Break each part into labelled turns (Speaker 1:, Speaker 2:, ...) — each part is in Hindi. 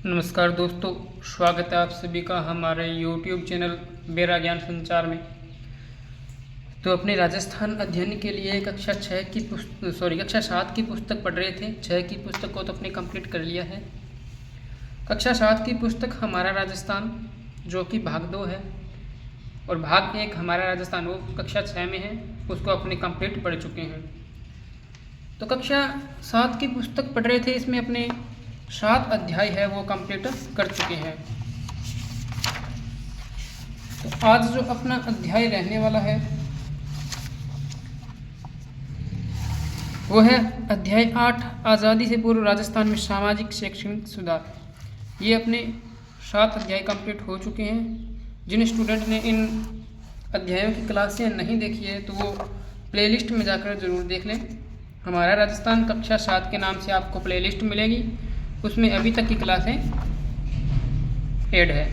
Speaker 1: नमस्कार दोस्तों, स्वागत है आप सभी का हमारे YouTube चैनल बेरा ज्ञान संचार में। तो अपने राजस्थान अध्ययन के लिए कक्षा 7 की पुस्तक पढ़ रहे थे। 6 की पुस्तक को तो अपने कंप्लीट कर लिया है। कक्षा 7 की पुस्तक हमारा राजस्थान, जो कि भाग 2 है, और भाग 1 हमारा राजस्थान वो कक्षा 6 में है, उसको अपने कंप्लीट पढ़ चुके हैं। तो कक्षा 7 की पुस्तक पढ़ रहे थे, इसमें अपने 7 अध्याय है वो कंप्लीट कर चुके हैं। तो आज जो अपना अध्याय रहने वाला है वो है अध्याय 8, आज़ादी से पूर्व राजस्थान में सामाजिक शैक्षणिक सुधार। ये अपने 7 अध्याय कंप्लीट हो चुके हैं। जिन स्टूडेंट ने इन अध्यायों की क्लासें नहीं देखी है तो वो प्लेलिस्ट में जाकर ज़रूर देख लें। हमारा राजस्थान कक्षा 7 के नाम से आपको प्लेलिस्ट मिलेगी, उसमें अभी तक की क्लासें ऐड है,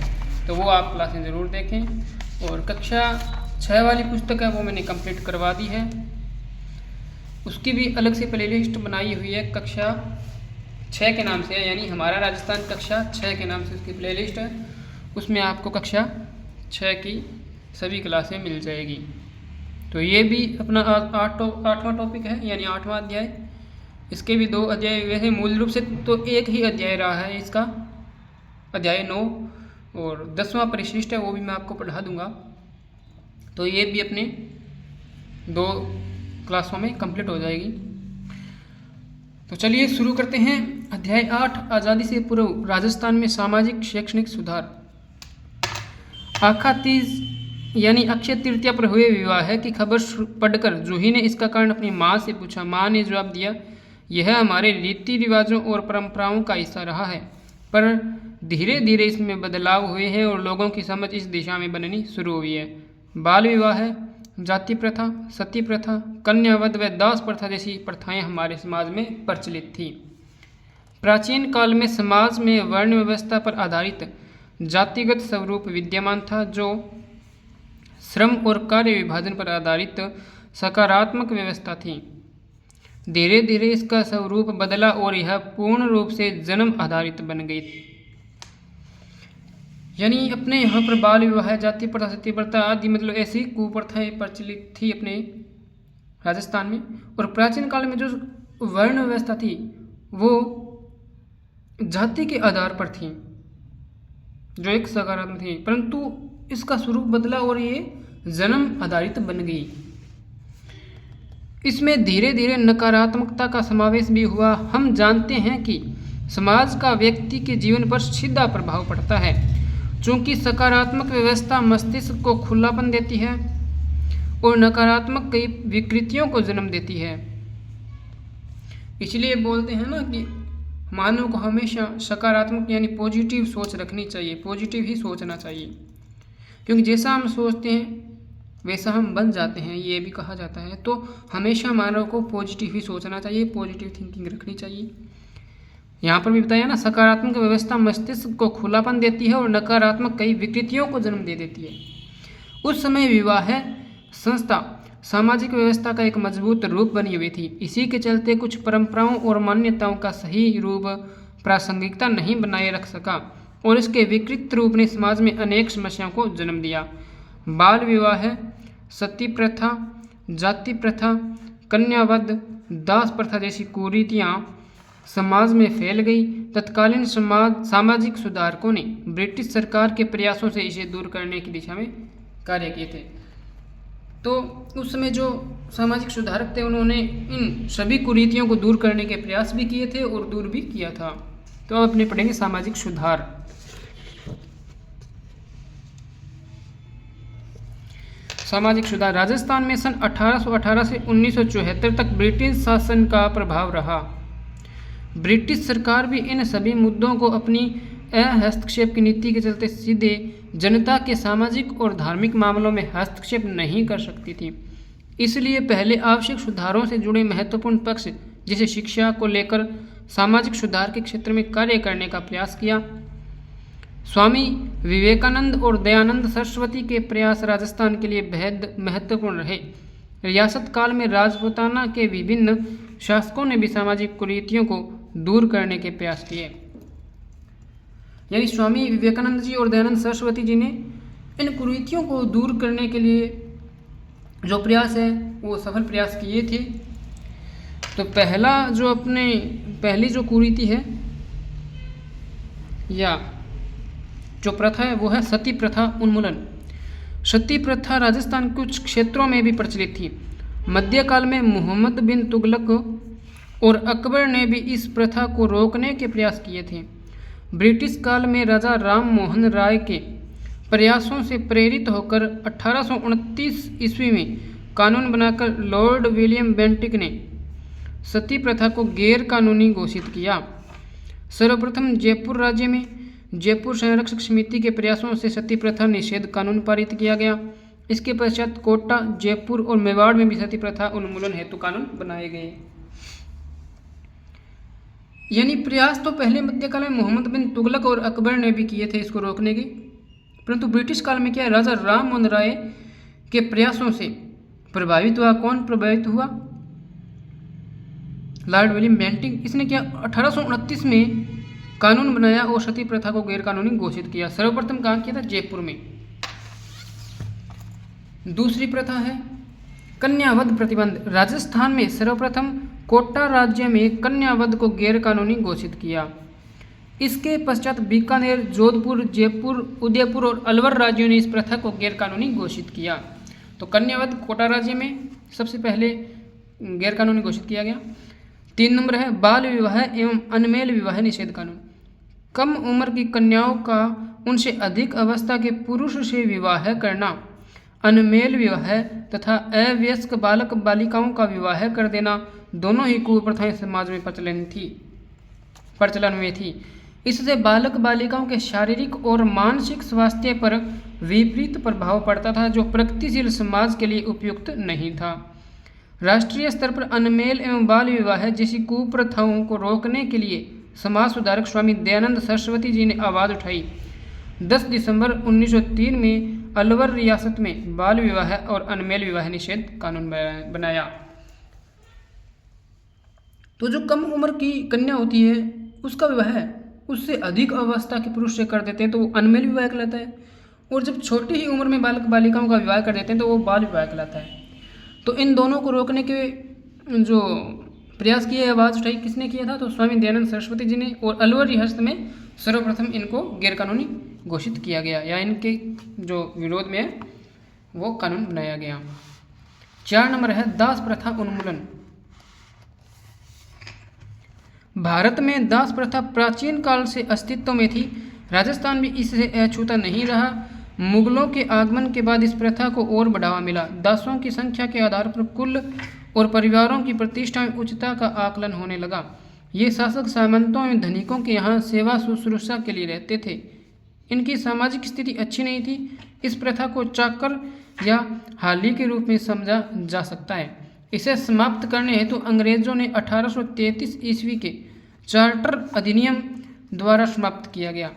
Speaker 1: तो वो आप क्लासें ज़रूर देखें। और कक्षा 6 वाली पुस्तक है वो मैंने कंप्लीट करवा दी है, उसकी भी अलग से प्लेलिस्ट बनाई हुई है कक्षा 6 के नाम से, यानी हमारा राजस्थान कक्षा 6 के नाम से उसकी प्लेलिस्ट है। उसमें आपको कक्षा 6 की सभी क्लासें मिल जाएगी। तो ये भी अपना 8वां टॉपिक है, यानी 8वां अध्याय। इसके भी 2 अध्याय, वैसे मूल रूप से तो एक ही अध्याय रहा है इसका, अध्याय 9, और 10वां परिशिष्ट है वो भी मैं आपको पढ़ा दूंगा। तो ये भी अपने 2 क्लासों में कंप्लीट हो जाएगी। तो चलिए शुरू करते हैं। अध्याय 8, आज़ादी से पूर्व राजस्थान में सामाजिक शैक्षणिक सुधार। आखा तीज यानी अक्षय तृतीया पर हुए विवाह की खबर पढ़कर जूही ने इसका कारण अपनी माँ से पूछा। माँ ने जवाब दिया, यह हमारे रीति रिवाजों और परंपराओं का हिस्सा रहा है, पर धीरे धीरे इसमें बदलाव हुए हैं और लोगों की समझ इस दिशा में बननी शुरू हुई है। बाल विवाह, जाति प्रथा, सती प्रथा, कन्यावध व दास प्रथा जैसी प्रथाएं हमारे समाज में प्रचलित थी। प्राचीन काल में समाज में वर्ण व्यवस्था पर आधारित जातिगत स्वरूप विद्यमान था, जो श्रम और कार्य विभाजन पर आधारित सकारात्मक व्यवस्था थी। धीरे धीरे इसका स्वरूप बदला और यह पूर्ण रूप से जन्म आधारित बन गई। यानी अपने यहाँ पर बाल विवाह, जाति प्रथा, सती प्रथा आदि मतलब ऐसी कुप्रथाएं प्रचलित थी अपने राजस्थान में। और प्राचीन काल में जो वर्ण व्यवस्था थी वो जाति के आधार पर थी, जो एक सकारात्मक थी, परंतु इसका स्वरूप बदला और ये जन्म आधारित बन गई। इसमें धीरे धीरे नकारात्मकता का समावेश भी हुआ। हम जानते हैं कि समाज का व्यक्ति के जीवन पर सीधा प्रभाव पड़ता है, चूँकि सकारात्मक व्यवस्था मस्तिष्क को खुलापन देती है और नकारात्मक कई विकृतियों को जन्म देती है। इसलिए बोलते हैं ना कि मानव को हमेशा सकारात्मक यानी पॉजिटिव सोच रखनी चाहिए, पॉजिटिव ही सोचना चाहिए, क्योंकि जैसा हम सोचते हैं वैसा हम बन जाते हैं, ये भी कहा जाता है। तो हमेशा मानव को पॉजिटिव ही सोचना चाहिए, पॉजिटिव थिंकिंग रखनी चाहिए। यहाँ पर भी बताया ना, सकारात्मक व्यवस्था मस्तिष्क को खुलापन देती है और नकारात्मक कई विकृतियों को जन्म दे देती है। उस समय विवाह संस्था सामाजिक व्यवस्था का एक मजबूत रूप बनी हुई थी। इसी के चलते कुछ परंपराओं और मान्यताओं का सही रूप प्रासंगिकता नहीं बनाए रख सका और इसके विकृत रूप ने समाज में अनेक समस्याओं को जन्म दिया। बाल विवाह, सती प्रथा, जाति प्रथा, कन्यावध, दास प्रथा जैसी कुरीतियाँ समाज में फैल गई। तत्कालीन सामाजिक सुधारकों ने ब्रिटिश सरकार के प्रयासों से इसे दूर करने की दिशा में कार्य किए थे। तो उस समय जो सामाजिक सुधारक थे उन्होंने इन सभी कुरीतियों को दूर करने के प्रयास भी किए थे और दूर भी किया था। तो अब अपने पढ़ेंगे सामाजिक सुधार। सामाजिक सुधार। राजस्थान में सन 1818 से 1974 तक ब्रिटिश शासन का प्रभाव रहा। ब्रिटिश सरकार भी इन सभी मुद्दों को अपनी हस्तक्षेप की नीति के चलते सीधे जनता के सामाजिक और धार्मिक मामलों में हस्तक्षेप नहीं कर सकती थी। इसलिए पहले आवश्यक सुधारों से जुड़े महत्वपूर्ण पक्ष जैसे शिक्षा को लेकर सामाजिक सुधार के क्षेत्र में कार्य करने का प्रयास किया। स्वामी विवेकानंद और दयानंद सरस्वती के प्रयास राजस्थान के लिए बेहद महत्वपूर्ण रहे। रियासत काल में राजपूताना के विभिन्न शासकों ने भी सामाजिक कुरीतियों को दूर करने के प्रयास किए। यानी स्वामी विवेकानंद जी और दयानंद सरस्वती जी ने इन कुरीतियों को दूर करने के लिए जो प्रयास है वो सफल प्रयास किए थे। तो पहली जो कुरीति है या जो प्रथा है वो है सती प्रथा उन्मूलन। सती प्रथा राजस्थान के कुछ क्षेत्रों में भी प्रचलित थी। मध्यकाल में मोहम्मद बिन तुगलक और अकबर ने भी इस प्रथा को रोकने के प्रयास किए थे। ब्रिटिश काल में राजा राम मोहन राय के प्रयासों से प्रेरित होकर 1829 ईस्वी में कानून बनाकर लॉर्ड विलियम बेंटिक ने सती प्रथा को गैर कानूनी घोषित किया। सर्वप्रथम जयपुर राज्य में जयपुर संरक्षक समिति के प्रयासों से सती प्रथा निषेध कानून पारित किया गया। इसके पश्चात कोटा, जयपुर और मेवाड़ में भी सती प्रथा उन्मूलन हेतु कानून बनाए गए। यानी प्रयास तो पहले मध्यकाल में मोहम्मद बिन तुगलक और अकबर ने भी किए थे इसको रोकने के, परंतु ब्रिटिश काल में क्या है, राजा राम मोहन राय के प्रयासों से प्रभावित हुआ। कौन प्रभावित हुआ? Lord William Bentinck. इसने क्या 1829 में कानून बनाया और सती प्रथा को गैर कानूनी घोषित किया। सर्वप्रथम कहाँ किया था? जयपुर में। दूसरी प्रथा है कन्यावध प्रतिबंध। राजस्थान में सर्वप्रथम कोटा राज्य में कन्यावध को गैर कानूनी घोषित किया। इसके पश्चात बीकानेर, जोधपुर, जयपुर, उदयपुर और अलवर राज्यों ने इस प्रथा को गैर कानूनी घोषित किया। तो कन्यावध कोटा राज्य में सबसे पहले गैर कानूनी घोषित किया गया। 3 नंबर है बाल विवाह एवं अनमेल विवाह निषेध कानून। कम उम्र की कन्याओं का उनसे अधिक अवस्था के पुरुष से विवाह करना, अनमेल विवाह तथा अवयस्क बालक बालिकाओं का विवाह कर देना दोनों ही कुप्रथाएं समाज में प्रचलन में थी। इससे बालक बालिकाओं के शारीरिक और मानसिक स्वास्थ्य पर विपरीत प्रभाव पड़ता था, जो प्रगतिशील समाज के लिए उपयुक्त नहीं था। राष्ट्रीय स्तर पर अनमेल एवं बाल विवाह जैसी कुप्रथाओं को रोकने के लिए समाज सुधारक स्वामी दयानंद सरस्वती जी ने आवाज़ उठाई। 10 दिसंबर 1903 में अलवर रियासत में बाल विवाह और अनमेल विवाह निषेध कानून बनाया। तो जो कम उम्र की कन्या होती है उसका विवाह उससे अधिक अवस्था के पुरुष से कर देते हैं तो वो अनमेल विवाह कहलाता है, और जब छोटी ही उम्र में बालक बालिकाओं का विवाह कर देते हैं तो वो बाल विवाह कहलाता है। तो इन दोनों को रोकने के जो प्रयास किए, आवाज़ उठाई, किसने किया था? तो स्वामी दयानंद सरस्वती जी ने, और अलवर रियासत में सर्वप्रथम इनको गैरकानूनी घोषित किया गया या इनके जो विरोध में है वो कानून बनाया गया। 4 नंबर है दास प्रथा उन्मूलन। भारत में दास प्रथा प्राचीन काल से अस्तित्व में थी। राजस्थान भी इससे अछूता नहीं रहा। मुगलों के आगमन के बाद इस प्रथा को और बढ़ावा मिला। दासों की संख्या के आधार पर कुल और परिवारों की प्रतिष्ठा में उच्चता का आकलन होने लगा। ये शासक सामंतों एवं धनिकों के यहाँ सेवा शुश्रूषा के लिए रहते थे। इनकी सामाजिक स्थिति अच्छी नहीं थी। इस प्रथा को चाकर या हाली के रूप में समझा जा सकता है। इसे समाप्त करने हेतु अंग्रेजों ने 1833 ईस्वी के चार्टर अधिनियम द्वारा समाप्त किया गया।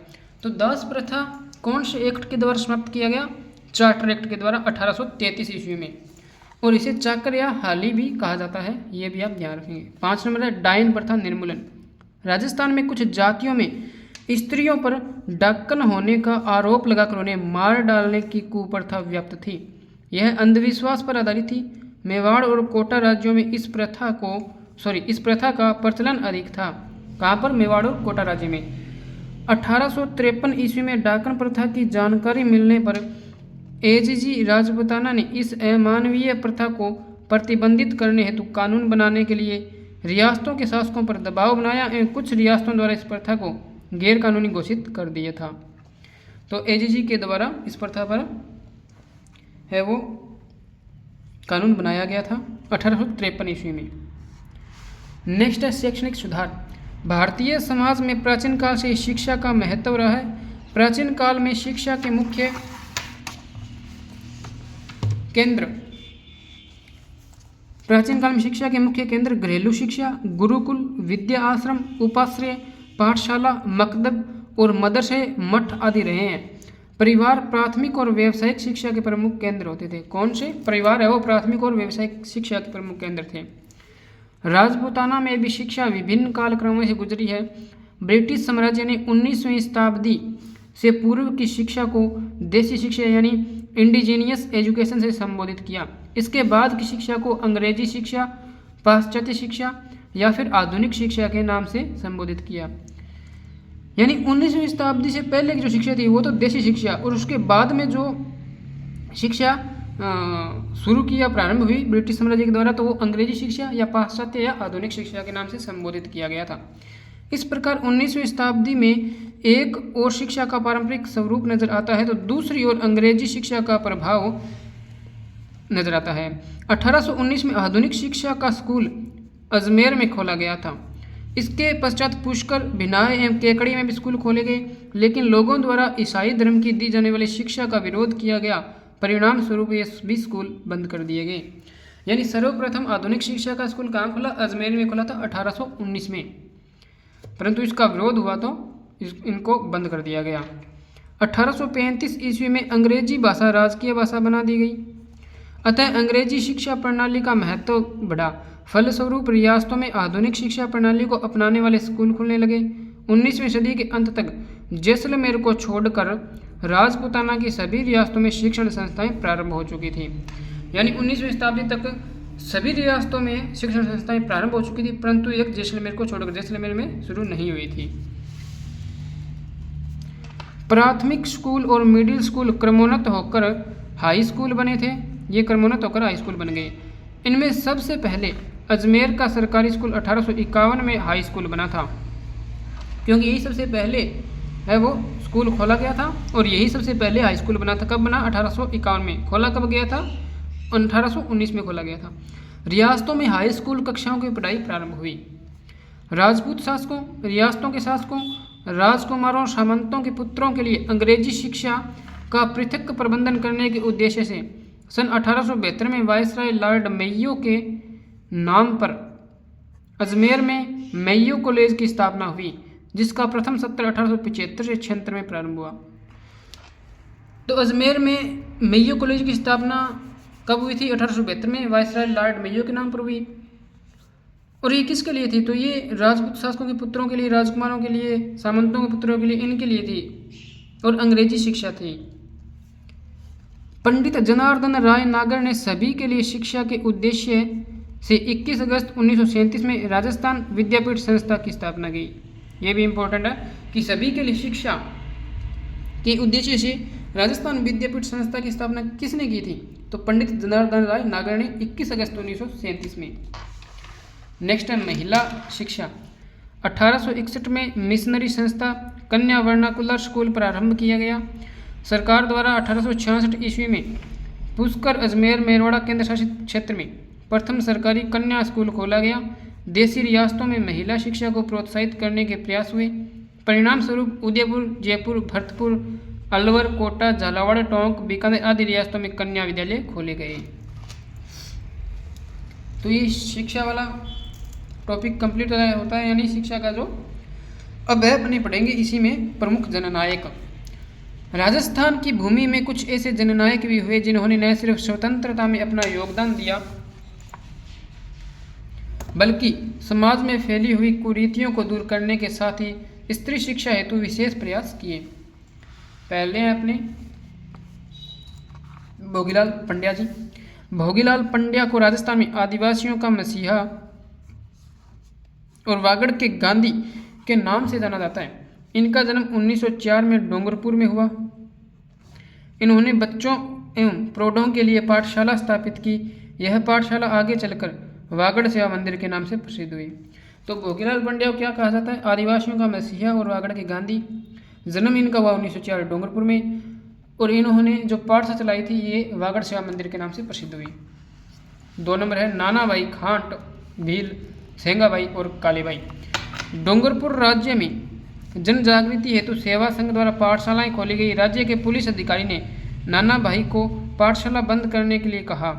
Speaker 1: तो दास प्रथा कौन से एक्ट के द्वारा समाप्त किया गया? चार्टर एक्ट के द्वारा 1833 ईस्वी में, और इसे चाकर या हाली भी कहा जाता है, ये भी आप ध्यान रखेंगे। 5 नंबर है डायन प्रथा निर्मूलन। राजस्थान में कुछ जातियों में स्त्रियों पर डाकन होने का आरोप लगाकर उन्हें मार डालने की कुप्रथा व्याप्त थी। यह अंधविश्वास पर आधारित थी। मेवाड़ और कोटा राज्यों में इस प्रथा का प्रचलन अधिक था। कहाँ पर? मेवाड़ और कोटा राज्य में। 1853 ईस्वी में डाकन प्रथा की जानकारी मिलने पर एजीजी राजपुताना ने इस अमानवीय प्रथा को प्रतिबंधित करने हेतु कानून बनाने के लिए रियासतों के शासकों पर दबाव बनाया एवं कुछ रियासतों द्वारा इस प्रथा को गैर कानूनी घोषित कर दिया था। तो एजीजी के द्वारा इस प्रथा पर है वो कानून बनाया गया था 1853 ईस्वी में। नेक्स्ट है शैक्षणिक सुधार। भारतीय समाज में प्राचीन काल से शिक्षा का महत्व रहा है। प्राचीन काल में शिक्षा के मुख्य केंद्र घरेलू शिक्षा, गुरुकुल, विद्या आश्रम, उपाश्रय, पाठशाला, मकतब और मदरसे, मठ आदि रहे हैं। परिवार प्राथमिक और व्यावसायिक शिक्षा के प्रमुख केंद्र होते थे। कौन से परिवार है वो प्राथमिक और व्यावसायिक शिक्षा के प्रमुख केंद्र थे। राजपूताना में भी शिक्षा विभिन्न कालक्रमों से गुजरी है। ब्रिटिश साम्राज्य ने 19वीं शताब्दी से पूर्व की शिक्षा को देसी शिक्षा यानी इंडिजीनियस एजुकेशन से संबोधित किया। इसके बाद की शिक्षा को अंग्रेजी शिक्षा, पाश्चात्य शिक्षा या फिर आधुनिक शिक्षा के नाम से संबोधित किया। यानी 19वीं शताब्दी से पहले की जो शिक्षा थी वो तो देसी शिक्षा, और उसके बाद में जो शिक्षा शुरू किया प्रारंभ हुई ब्रिटिश साम्राज्य के द्वारा, तो वो अंग्रेजी शिक्षा या पाश्चात्य या आधुनिक शिक्षा के नाम से संबोधित किया गया था। इस प्रकार 19वीं शताब्दी में एक और शिक्षा का पारंपरिक स्वरूप नजर आता है तो दूसरी ओर अंग्रेजी शिक्षा का प्रभाव नजर आता है। 1819 में आधुनिक शिक्षा का स्कूल अजमेर में खोला गया था। इसके पश्चात पुष्कर, भिनाय एवं केकड़ी में भी स्कूल खोले गए, लेकिन लोगों द्वारा ईसाई धर्म की दी जाने वाली शिक्षा का विरोध किया गया। परिणाम स्वरूप ये भी स्कूल बंद कर दिए गए। यानी सर्वप्रथम आधुनिक शिक्षा का स्कूल कहाँ खुला? अजमेर में खुला था 1819 में, परंतु इसका विरोध हुआ तो इनको बंद कर दिया गया। 1835 ईस्वी में अंग्रेजी भाषा राजकीय भाषा बना दी गई, अतः अंग्रेजी शिक्षा प्रणाली का महत्व बढ़ा। फलस्वरूप रियासतों में आधुनिक शिक्षा प्रणाली को अपनाने वाले स्कूल खुलने लगे। 19वीं सदी के अंत तक जैसलमेर को छोड़कर राजपूताना की सभी रियासतों में शिक्षण संस्थाएं प्रारंभ हो चुकी थी। यानी 19वीं शताब्दी तक सभी रियासतों में शिक्षण संस्थाएं प्रारंभ हो चुकी थी, परंतु एक जैसलमेर को छोड़कर जैसलमेर में शुरू नहीं हुई थी। प्राथमिक स्कूल और मिडिल स्कूल क्रमोन्नत होकर हाई स्कूल बने थे। ये क्रमोन्नत होकर हाई स्कूल बन गए। इनमें सबसे पहले अजमेर का सरकारी स्कूल 1851 में हाई स्कूल बना था, क्योंकि यही सबसे पहले है वो स्कूल खोला गया था और यही सबसे पहले हाई स्कूल बना था। कब बना? 1851 में। खोला कब गया था? 1819 में खोला गया था। रियासतों में हाई स्कूल कक्षाओं की पढ़ाई प्रारंभ हुई। राजपूत शासकों, रियासतों के शासकों, राजकुमारों और सामंतों के पुत्रों के लिए अंग्रेजी शिक्षा का पृथक प्रबंधन करने के उद्देश्य से सन 1872 में वायसराय लॉर्ड मेयो के नाम पर अजमेर में मेयो कॉलेज की स्थापना हुई, जिसका प्रथम सत्र 1875 से 76 में प्रारंभ हुआ। तो अजमेर में मेयो कॉलेज की स्थापना कब हुई थी? 1872 में वायसराय लॉर्ड मेयो के नाम पर हुई। और ये किसके लिए थी? तो ये राजपूत शासकों के पुत्रों के लिए, राजकुमारों के लिए, सामंतों के पुत्रों के लिए, इनके लिए थी और अंग्रेजी शिक्षा थी। पंडित जनार्दन राय नागर ने सभी के लिए शिक्षा के उद्देश्य से 21 अगस्त 1937 में राजस्थान विद्यापीठ संस्था की स्थापना की। ये भी इम्पोर्टेंट है कि सभी के लिए शिक्षा के उद्देश्य से राजस्थान विद्यापीठ संस्था की स्थापना किसने की थी? तो पंडित जनार्दन राय नागर ने 21 अगस्त 1937 में। नेक्स्ट है महिला शिक्षा। 1861 में मिशनरी संस्था कन्या वर्नाकुलर स्कूल प्रारंभ किया गया। सरकार द्वारा 1866 ईस्वी में पुष्कर, अजमेर, मेरवाड़ा केंद्र शासित क्षेत्र में प्रथम सरकारी कन्या स्कूल खोला गया। देशी रियासतों में महिला शिक्षा को प्रोत्साहित करने के प्रयास हुए। परिणाम स्वरूप उदयपुर, जयपुर, भरतपुर, अलवर, कोटा, झालावाड़, टोंक, बीकानेर आदि रियासतों में कन्या विद्यालय खोले गए। तो ये शिक्षा वाला टॉपिक कंप्लीट होता है, यानी शिक्षा का जो अब है अपने पढ़ेंगे। इसी में प्रमुख जननायक। राजस्थान की भूमि में कुछ ऐसे जननायक भी हुए जिन्होंने न सिर्फ स्वतंत्रता में अपना योगदान दिया, बल्कि समाज में फैली हुई कुरीतियों को दूर करने के साथ ही स्त्री शिक्षा हेतु विशेष प्रयास किए। पहले हैं अपने भोगीलाल पंड्या जी। भोगीलाल पंड्या को राजस्थान में आदिवासियों का मसीहा और वागड़ के गांधी के नाम से जाना जाता है। इनका जन्म 1904 में डूंगरपुर में हुआ। इन्होंने बच्चों एवं प्रौढ़ों के लिए पाठशाला स्थापित की। यह पाठशाला आगे चलकर वागड़ सेवा मंदिर के नाम से प्रसिद्ध हुई। तो भोगीलाल पंड्या को क्या कहा जाता है? आदिवासियों का मसीहा और वागड़ के गांधी। जन्म इनका हुआ 1904 डूंगरपुर में, और इन्होंने जो पाठशाला चलाई थी ये वागड़ सेवा मंदिर के नाम से प्रसिद्ध हुई। 2 नंबर है नानाभाई खांट, भील, सेंगाबाई और कालीबाई। डूंगरपुर राज्य में जन जागृति हेतु सेवा संघ द्वारा पाठशालाएं खोली गई। राज्य के पुलिस अधिकारी ने नाना भाई को पाठशाला बंद करने के लिए कहा।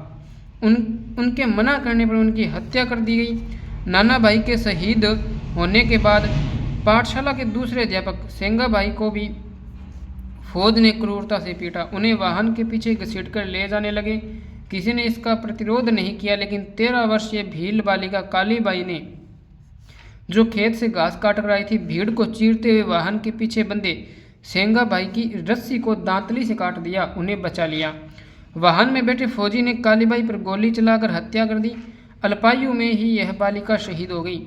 Speaker 1: उनके मना करने पर उनकी हत्या कर दी गई। नाना भाई के शहीद होने के बाद पाठशाला के दूसरे अध्यापक सेंगाबाई को भी फौज ने क्रूरता से पीटा। उन्हें वाहन के पीछे घसीटकर ले जाने लगे। किसी ने इसका प्रतिरोध नहीं किया, लेकिन 13 वर्षीय भील बालिका कालीबाई ने जो खेत से घास काट कर आई थी। भीड़ को चीरते हुए वाहन के पीछे बंधे सेंगा भाई की रस्सी को दांतली से काट दिया, उन्हें बचा लिया। वाहन में बैठे फौजी ने कालीबाई पर गोली चलाकर हत्या कर दी। अल्पायु में ही यह बालिका शहीद हो गई।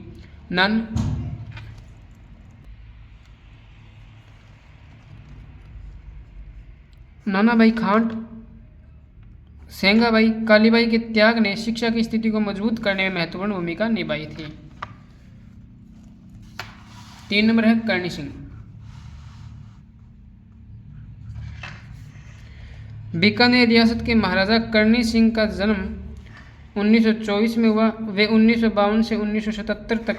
Speaker 1: नानाभाई खांट सेंगाबाई कालीबाई के त्याग ने शिक्षा की स्थिति को मजबूत करने में महत्वपूर्ण भूमिका निभाई थी। 3 नंबर है करणी सिंह। बीकानेर रियासत के महाराजा करणी सिंह का जन्म 1924 में हुआ। वे 1952 से 1977 तक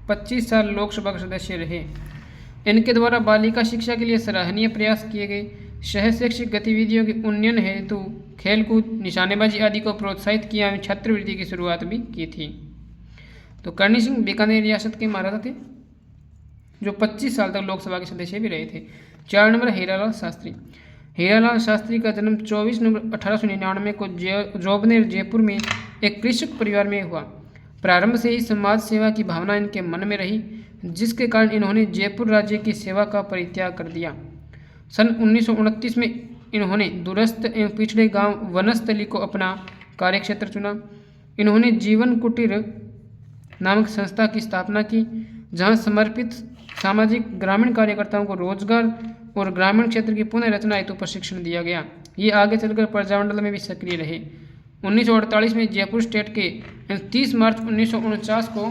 Speaker 1: 25 साल लोकसभा के सदस्य रहे। इनके द्वारा बालिका शिक्षा के लिए सराहनीय प्रयास किए गए। शहर शैक्षिक गतिविधियों के उन्नयन हेतु खेलकूद, निशानेबाजी आदि को प्रोत्साहित किया एवं छात्रवृत्ति की शुरुआत भी की थी। तो करणी सिंह बीकानेर रियासत के महाराजा थे जो 25 साल तक लोकसभा के सदस्य भी रहे थे। 4 नंबर हीरालाल शास्त्री। हीरालाल शास्त्री का जन्म 24 नवंबर 1899 को जोबनेर जयपुर में एक कृषक परिवार में हुआ। प्रारंभ से ही समाज सेवा की भावना इनके मन में रही, जिसके कारण इन्होंने जयपुर राज्य की सेवा का परित्याग कर दिया। सन 1929 में इन्होंने दूरस्थ एवं पिछड़े गांव वनस्थली को अपना कार्यक्षेत्र चुना। इन्होंने जीवन कुटीर नामक संस्था की स्थापना की, जहां समर्पित सामाजिक ग्रामीण कार्यकर्ताओं को रोजगार और ग्रामीण क्षेत्र की पुनः रचना हेतु प्रशिक्षण दिया गया। ये आगे चलकर प्रजामंडल में भी सक्रिय रहे। 1948 में जयपुर स्टेट के 30 मार्च 1949 को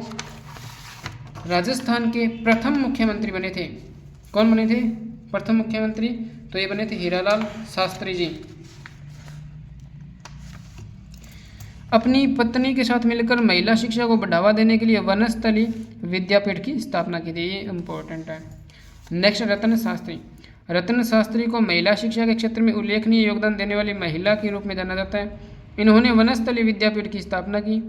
Speaker 1: राजस्थान के प्रथम मुख्यमंत्री बने थे। कौन बने थे प्रथम मुख्यमंत्री? तो ये बने थे हीरालाल शास्त्री जी। अपनी पत्नी के साथ मिलकर महिला शिक्षा को बढ़ावा देने के लिए वनस्थली विद्यापीठ की स्थापना की थी। ये इम्पोर्टेंट है। नेक्स्ट, रतन शास्त्री। रतन शास्त्री को महिला शिक्षा के क्षेत्र में उल्लेखनीय योगदान देने वाली महिला के रूप में जाना जाता है। इन्होंने वनस्थली विद्यापीठ की स्थापना की।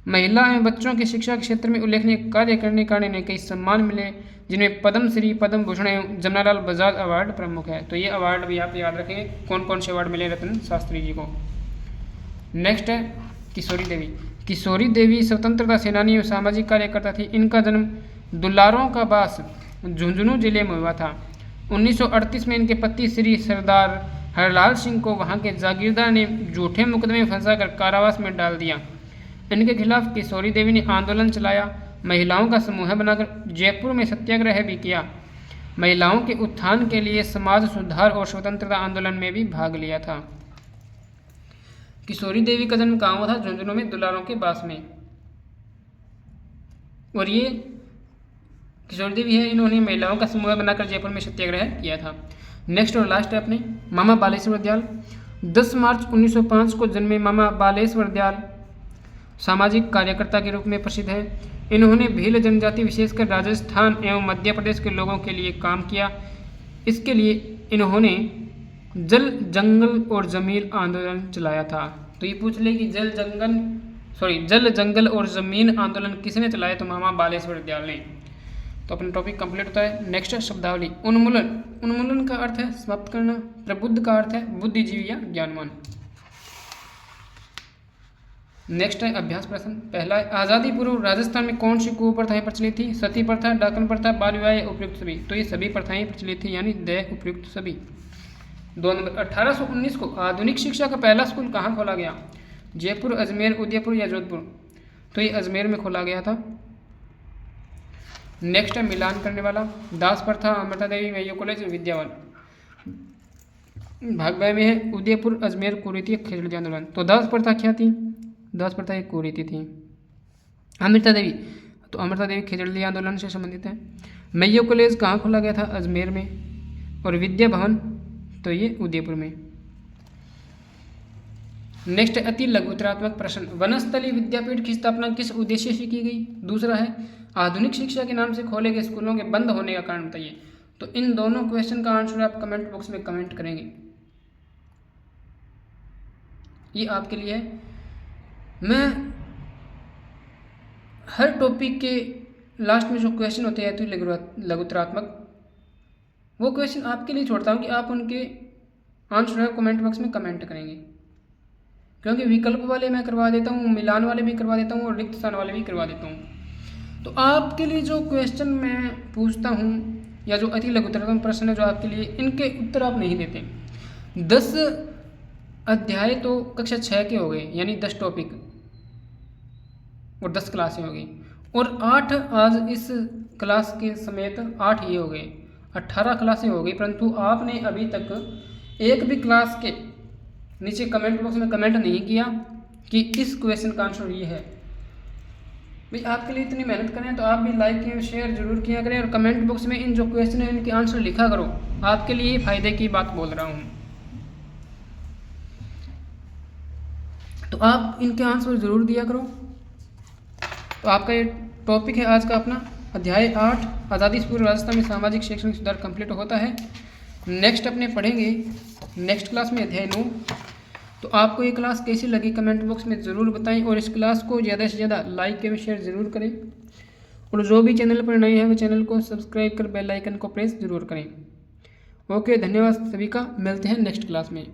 Speaker 1: महिला एवं बच्चों की शिक्षा के क्षेत्र में उल्लेखनीय कार्य करने के कारण इन्हें कई सम्मान मिले, जिनमें पद्मश्री, पद्म भूषण एवं जमनालाल बजाज अवार्ड प्रमुख है। तो ये अवार्ड भी आप याद रखेंगे कौन कौन से अवार्ड मिले रतन शास्त्री जी को। नेक्स्ट है किशोरी देवी। किशोरी देवी स्वतंत्रता सेनानी और सामाजिक कार्यकर्ता थी। इनका जन्म दुलारों का बास झुंझुनू जिले में हुआ था। 1938 में इनके पति श्री सरदार हरलाल सिंह को वहां के जागीरदार ने झूठे मुकदमे में फंसाकर कारावास में डाल दिया। इनके खिलाफ किशोरी देवी ने आंदोलन चलाया। महिलाओं का समूह बनाकर जयपुर में सत्याग्रह भी किया। महिलाओं के उत्थान के लिए समाज सुधार और स्वतंत्रता आंदोलन में भी भाग लिया था। किशोरी देवी का जन्म कहाँ हुआ था? झुंझुनू में दुलारों के पास में। और ये किशोरी देवी है, इन्होंने महिलाओं का समूह बनाकर जयपुर में सत्याग्रह किया था। नेक्स्ट और लास्ट है अपने मामा बालेश्वर दयाल। 10 मार्च 1905 को जन्मे मामा बालेश्वर दयाल सामाजिक कार्यकर्ता के रूप में प्रसिद्ध है। इन्होंने भील जनजाति विशेषकर राजस्थान एवं मध्य प्रदेश के लोगों के लिए काम किया। इसके लिए इन्होंने जल जंगल और जमीन आंदोलन चलाया था। तो ये पूछ ले कि जल जंगल और जमीन आंदोलन किसने चलाया? तो मामा बालेश्वर दयाल ने। तो अपना टॉपिक कंप्लीट होता है। नेक्स्ट है शब्दावली। उन्मूलन। उन्मूलन का अर्थ है समाप्त करना। प्रबुद्ध का अर्थ है बुद्धिजीवी या ज्ञानवान। नेक्स्ट है अभ्यास प्रश्न। पहला है आज़ादी पूर्व राजस्थान में कौन सी कुप्रथाएं प्रचलित थी? सती प्रथा, डाकन प्रथा, बाल विवाह या उपयुक्त सभी। तो ये सभी प्रथाएं प्रचलित थी, यानी द उपयुक्त सभी। 2 नंबर 1819 को आधुनिक शिक्षा का पहला स्कूल कहाँ खोला गया? जयपुर, अजमेर, उदयपुर या जोधपुर। तो ये अजमेर में खोला गया था। नेक्स्ट है मिलान करने वाला। दास प्रथा, अमृता देवी, मैयो कॉलेज, विद्यावन। भाग ब में है उदयपुर, अजमेर, कुरीति, खेजड़ी आंदोलन। तो दास प्रथा क्या थी? दास प्रथा एक कुरीति थी। अमृता देवी, तो अमृता देवी खेजड़ी आंदोलन से संबंधित है। मैयो कॉलेज कहाँ खोला गया था? अजमेर में। और विद्या भवन, तो ये उदयपुर में। नेक्स्ट है अति लघुतरात्मक प्रश्न। वनस्थली विद्यापीठ की स्थापना किस उद्देश्य से की गई? दूसरा है आधुनिक शिक्षा के नाम से खोले गए स्कूलों के बंद होने का कारण बताइए। तो इन दोनों क्वेश्चन का आंसर आप कमेंट बॉक्स में कमेंट करेंगे। ये आपके लिए है। मैं हर टॉपिक के लास्ट में जो क्वेश्चन होते हैं तो लघुतरात्मक, वो क्वेश्चन आपके लिए छोड़ता हूँ कि आप उनके आंसर कमेंट बॉक्स में कमेंट करेंगे, क्योंकि विकल्प वाले मैं करवा देता हूँ, मिलान वाले भी करवा देता हूँ और रिक्त स्थान वाले भी करवा देता हूँ। तो आपके लिए जो क्वेश्चन मैं पूछता हूँ या जो अति लघुतरतम प्रश्न है जो आपके लिए, इनके उत्तर आप नहीं देते। 10 अध्याय तो कक्षा 6 के हो गए, यानी 10 टॉपिक और 10 क्लासें हो गई, और 8 आज इस क्लास के समेत 8 ये हो गए, 18 क्लासें हो गई। परंतु आपने अभी तक एक भी क्लास के नीचे कमेंट बॉक्स में कमेंट नहीं किया कि इस क्वेश्चन का आंसर ये है। भाई आपके लिए इतनी मेहनत करें तो आप भी लाइक और शेयर जरूर किया करें, और कमेंट बॉक्स में इन जो क्वेश्चन है इनके आंसर लिखा करो। आपके लिए फ़ायदे की बात बोल रहा हूँ, तो आप इनके आंसर ज़रूर दिया करो। तो आपका ये टॉपिक है आज का अपना अध्याय 8 आज़ादी से पूर्व राजस्थान में सामाजिक शैक्षणिक सुधार कंप्लीट होता है। नेक्स्ट अपने पढ़ेंगे नेक्स्ट क्लास में अध्याय 9। तो आपको ये क्लास कैसी लगी कमेंट बॉक्स में ज़रूर बताएं, और इस क्लास को ज़्यादा से ज़्यादा लाइक एवं शेयर ज़रूर करें, और जो भी चैनल पर नए हैं वो चैनल को सब्सक्राइब कर बेल आइकन को प्रेस ज़रूर करें। ओके, धन्यवाद सभी का, मिलते हैं नेक्स्ट क्लास में।